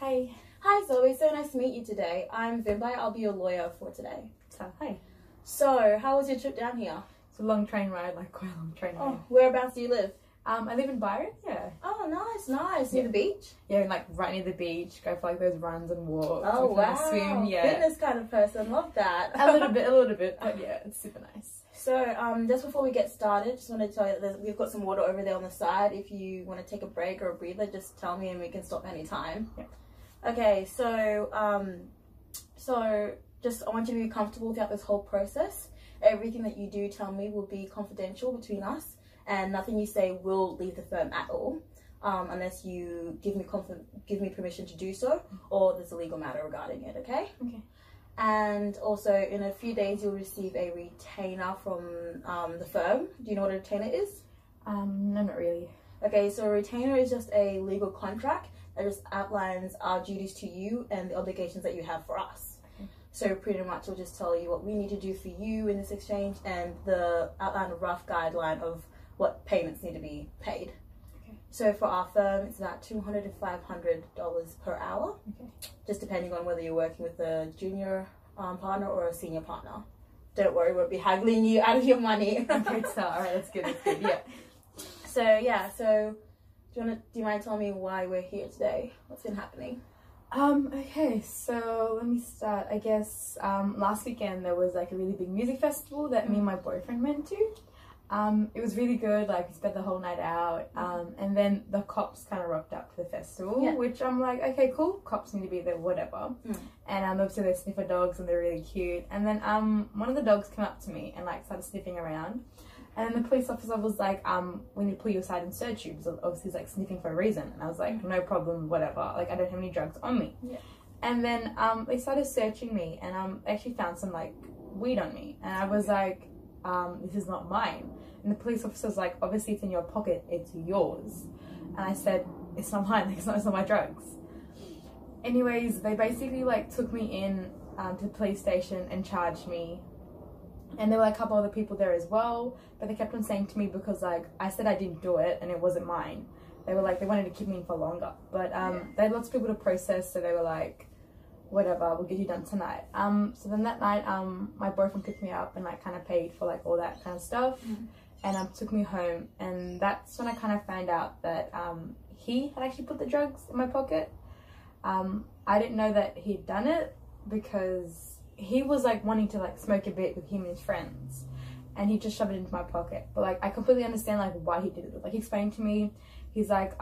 Hi. Hi Zoe, so nice to meet you today. I'm Vimbai, I'll be your lawyer for today. Hi. So, how was your trip down here? It's a long train ride, like quite a long train ride. Oh, whereabouts do you live? I live in Byron, yeah. Oh, nice. Near the beach? Yeah, like right near the beach, go for like those runs and walks. Oh, wow. Swim, yeah. Fitness kind of person, love that. a little bit, but yeah, it's super nice. So, just before we get started, just want to tell you that we've got some water over there on the side. If you want to take a break or a breather, just tell me and we can stop anytime. Yeah. Okay, so just I want you to be comfortable throughout this whole process. Everything that you do tell me will be confidential between us, and nothing you say will leave the firm at all, unless you give me permission to do so, or there's a legal matter regarding it. Okay. Okay. And also, in a few days, you'll receive a retainer from the firm. Do you know what a retainer is? No, not really. Okay, so a retainer is just a legal contract that just outlines our duties to you and the obligations that you have for us. Okay. So pretty much it'll just tell you what we need to do for you in this exchange and the outline, a rough guideline of what payments need to be paid. Okay. So for our firm, it's about $200 to $500 per hour, Okay. just depending on whether you're working with a junior partner or a senior partner. Don't worry, we'll be haggling you out of your money. Okay, so alright, that's good, yeah. So do you mind telling me why we're here today? What's been happening? Okay, so let me start. I guess last weekend there was like a really big music festival that me and my boyfriend went to. It was really good, like we spent the whole night out, and then the cops kind of rocked up to the festival, yeah. Which I'm like, okay, cool, cops need to be there, whatever. And obviously they're sniffer dogs and they're really cute, and then one of the dogs came up to me and like started sniffing around, and the police officer was like, we need to pull you aside and search you, because obviously he's like sniffing for a reason, and I was like, no problem, whatever, like I don't have any drugs on me. Yeah. And then they started searching me, and actually found some like weed on me, and I was like, this is not mine. And the police officer's like, obviously it's in your pocket, it's yours. And I said, it's not mine, it's not my drugs. Anyways, they basically like took me in to the police station and charged me. And there were a couple other people there as well, but they kept on saying to me, because like I said I didn't do it and it wasn't mine, they were like, they wanted to keep me in for longer. But they had lots of people to process, so they were like, whatever, we'll get you done tonight. So then that night, my boyfriend picked me up and like kind of paid for like all that kind of stuff, and took me home. And that's when I kind of found out that he had actually put the drugs in my pocket. I didn't know that he'd done it, because he was like wanting to like smoke a bit with him and his friends, and he just shoved it into my pocket. But like I completely understand like why he did it. Like he explained to me, he's like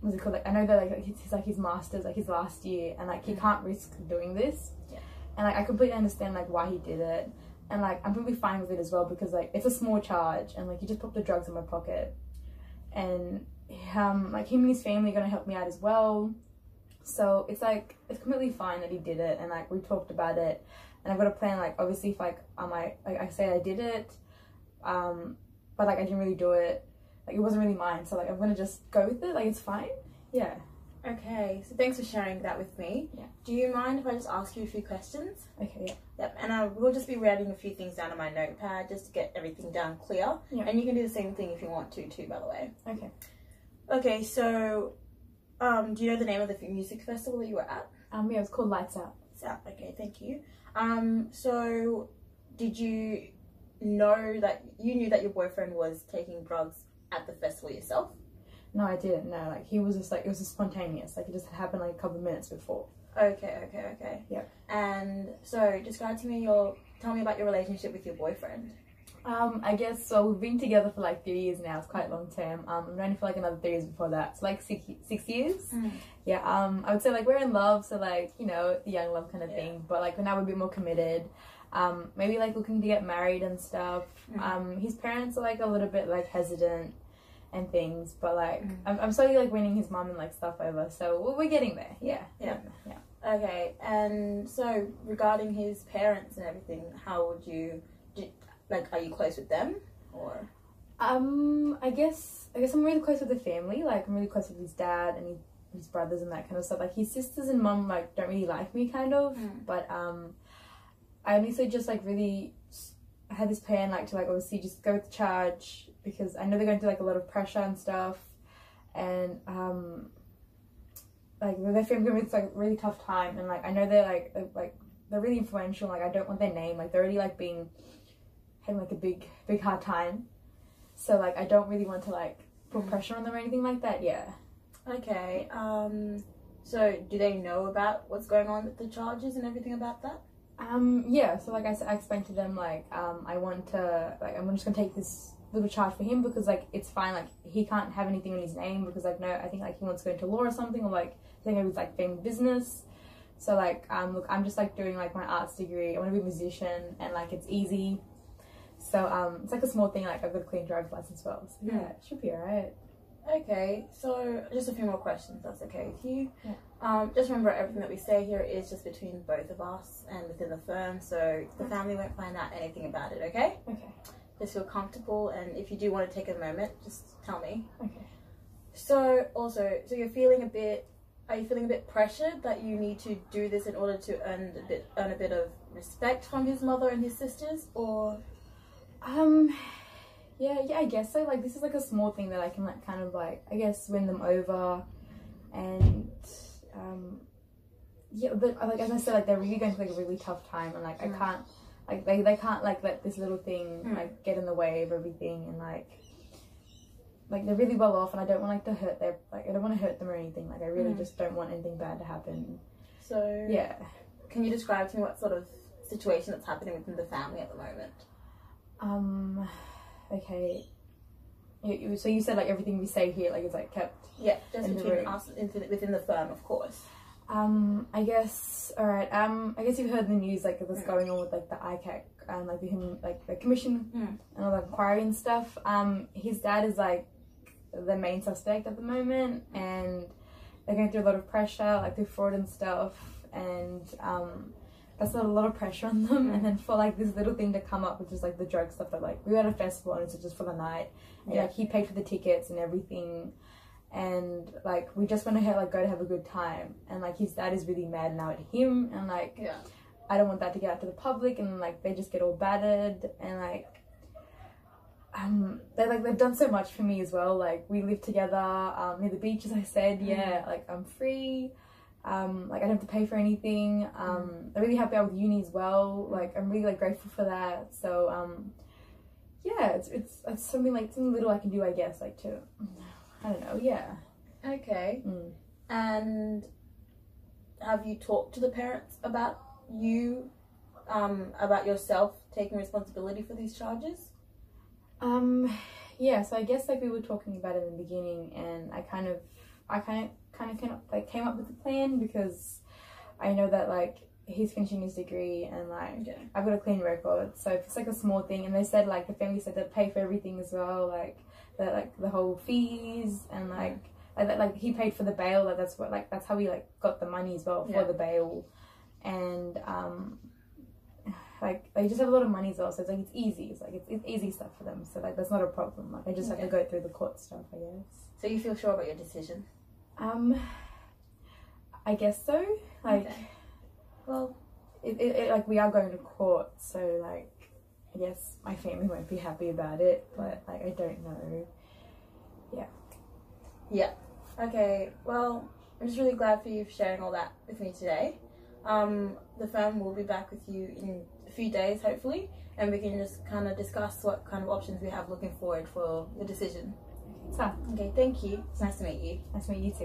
what's it called, like I know that like he's like his master's, like his last year, and like he can't risk doing this. Yeah. And like I completely understand like why he did it, and like I'm completely fine with it as well, because like it's a small charge, and like he just put the drugs in my pocket, and like him and his family are gonna help me out as well. So it's like, it's completely fine that he did it, and like we talked about it, and I've got a plan, like obviously if like I say I did it, but like I didn't really do it, like it wasn't really mine, so like I'm gonna just go with it, like it's fine. Yeah. Okay, so thanks for sharing that with me. Yeah. Do you mind if I just ask you a few questions? Okay, yeah. Yep, and we'll just be writing a few things down on my notepad just to get everything down clear. Yeah. And you can do the same thing if you want to too, by the way. Okay. Okay, so do you know the name of the music festival that you were at? Yeah, it was called Lights Out. Okay, thank you. So did you know that you knew that your boyfriend was taking drugs at the festival yourself? No, I didn't. No, like he was just like, it was just spontaneous. Like it just happened like a couple of minutes before. Okay. Yeah. And so describe to me tell me about your relationship with your boyfriend. I guess, so we've been together for like 3 years now. It's quite long term. I've known him for like another 3 years before that. So like six years. Yeah. I would say like we're in love, so like, you know, the young love kind of thing. But like now we're a bit more committed. Maybe like looking to get married and stuff. His parents are like a little bit like hesitant and things, but like I'm slowly like winning his mum and like stuff over. So we're getting there. Yeah. Okay. And so regarding his parents and everything, how would you like, are you close with them, or? I guess I'm really close with the family. Like I'm really close with his dad and his brothers and that kind of stuff. Like his sisters and mum like don't really like me kind of, but I honestly just like really had this plan like to like obviously just go with the charge, because I know they're going through like a lot of pressure and stuff, and like their family it's like really tough time, and like I know they're like they're really influential. Like I don't want their name, like they're already like having like a big hard time, so like I don't really want to like put pressure on them or anything like that. Yeah. Okay. So do they know about what's going on with the charges and everything about that? Yeah, so like I explained to them like I'm just gonna take this little charge for him because like it's fine, like he can't have anything on his name because like no, I think like he wants to go into law or something, or like I think it was like family business. So like look, I'm just like doing like my arts degree, I want to be a musician, and like it's easy. So it's like a small thing, like I've got a clean driver's license as well, so yeah, it should be alright. Okay, so just a few more questions, that's okay with you. Yeah. Just remember, everything that we say here is just between both of us and within the firm, so the family won't find out anything about it, okay? Okay. Just feel comfortable, and if you do want to take a moment, just tell me. Okay. So also, so you're feeling a bit, are you feeling a bit pressured that you need to do this in order to earn a bit of respect from his mother and his sisters, or? Yeah, I guess so. Like this is like a small thing that I can like kind of like I guess win them over, and yeah, but like as I said, like they're really going through like a really tough time, and like I can't like they can't like let this little thing like get in the way of everything, and like they're really well off, and I don't want like to hurt their like I don't want to hurt them or anything. Like I really just don't want anything bad to happen. So yeah, can you describe to me what sort of situation that's happening within the family at the moment? Okay. So you said like everything we say here like is like kept. Yeah, just between us within the firm, of course. I guess alright. I guess you've heard the news like what's going on with like the ICAC and like the commission and all the inquiry and stuff. His dad is like the main suspect at the moment, and they're going through a lot of pressure like through fraud and stuff, and that's a lot of pressure on them. And then for like this little thing to come up, which is like the drug stuff, that like we were at a festival and it's just for the night, and like he paid for the tickets and everything, and like we just went ahead like go to have a good time, and like his dad is really mad now at him, and like I don't want that to get out to the public, and like they just get all battered, and like they've done so much for me as well. Like we live together near the beach, as I said. Like I'm free. Like I don't have to pay for anything. They're really happy out with uni as well. Like I'm really like grateful for that. So yeah, it's something like something little I can do, I guess, like to I don't know. Yeah. Okay. And have you talked to the parents about you about yourself taking responsibility for these charges? Yeah, so I guess like we were talking about it in the beginning, and I kind of came up with a plan, because I know that like he's finishing his degree, and like I've got a clean record, so if it's like a small thing, and they said like the family said they'd pay for everything as well, like the whole fees, and like he paid for the bail, like that's how we like got the money as well for the bail, and like they just have a lot of money as well, so it's like it's easy, it's easy stuff for them, so like that's not a problem. Like I just have to go through the court stuff, I guess. So you feel sure about your decision? I guess so. Like, well, it like we are going to court, so like I guess my family won't be happy about it, but like I don't know. Yeah. Okay. Well, I'm just really glad for you for sharing all that with me today. The firm will be back with you in a few days, hopefully, and we can just kind of discuss what kind of options we have looking forward for the decision. So, okay, thank you. It's nice to meet you. Nice to meet you too.